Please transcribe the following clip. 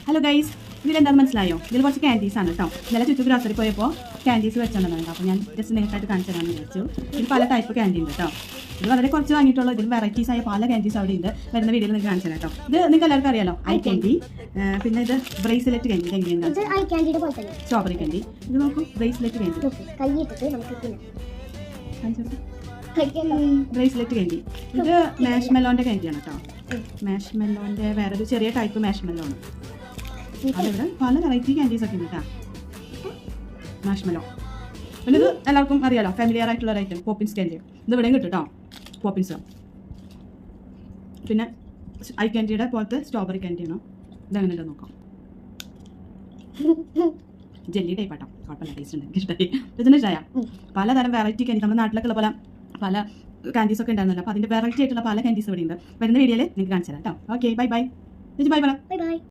Hello guys, ഇതിലെന്താണെന്ന് മനസ്സിലായോ? ഇതിൽ കുറച്ച് ക്യാൻഡീസ് ആണ് കേട്ടോ. ഇന്നലെ ചുറ്റു ഗ്രോസറി പോയപ്പോൾ ക്യാൻഡീസ് വെച്ചിട്ടുണ്ടായിരുന്നു. അപ്പോൾ ഞാൻ ജസ്റ്റ് നേരിട്ടായിട്ട് കാണിച്ചു തരാമെന്ന് വിചാരിച്ചു. ഇതിൽ പല ടൈപ്പ് ക്യാൻഡി ഉണ്ട് കേട്ടോ. ഇത് വളരെ കുറച്ച് വാങ്ങിയിട്ടുള്ളൂ. ഇതിൽ വെറൈറ്റീസ് ആയ പല ക്യാൻഡീസ് അവിടെ ഉണ്ട്. വരുന്ന വീഡിയോയിൽ നിങ്ങൾക്ക് കാണിച്ചു തരാം കേട്ടോ. ഇത് നിങ്ങൾക്ക് എല്ലാവർക്കും അറിയാലോ, ഐ ക്യാൻഡി. പിന്നെ ഇത് ബ്രേസ്ലെറ്റ് ക്യാൻഡി. Strawberry candy. ഇത് നോക്കൂ, ബ്രേസ്ലെറ്റ് ക്യാൻഡി. Bracelet candy. ഇത് മാഷ്മെലോന്റെ ക്യാൻഡിയാണ് കേട്ടോ. മാഷ്മെലോന്റെ വേറൊരു ചെറിയ ടൈപ്പ് മാഷ്മെലോ ആണ്. അതിവിടെ പല വെറൈറ്റി ക്യാൻഡീസ് ഒക്കെ ഉണ്ട് കേട്ടോ. മാഷ്മെലോ. പിന്നെ ഇത് എല്ലാവർക്കും അറിയാലോ, ഫാമിലിയർ ആയിട്ടുള്ള ഒരു ഐറ്റം, പോപ്പിൻസ് ക്യാൻഡി. ഇത് ഇവിടെയും കിട്ടും കേട്ടോ, പോപ്പിൻസ്. പിന്നെ ഐ ക്യാൻഡിയുടെ പോലത്തെ സ്ട്രോബെറി ക്യാൻഡിയാണ്. ഇതങ്ങനെ ഉണ്ട് നോക്കാം. ജെല്ലി ടൈപ്പ് ആട്ടോ, കുഴപ്പമില്ല, ടേസ്റ്റ് ഉണ്ട്, എനിക്ക് ഇഷ്ടമായി. ഇതിന് ഇഷ്ടമായ പലതരം വെറൈറ്റി ക്യാൻഡി നമ്മുടെ നാട്ടിലൊക്കെ ഉള്ള പല ക്യാൻഡീസ് ഒക്കെ ഉണ്ടായിരുന്നല്ലോ. അപ്പോൾ അതിൻ്റെ വെറൈറ്റി ആയിട്ടുള്ള പല ക്യാൻഡീസ് ഇവിടെ ഉണ്ട്. വരുന്ന വീഡിയോയിൽ നിങ്ങൾക്ക് കാണിച്ചു തരാം കേട്ടോ. Okay, bye bye. ബൈ പറ.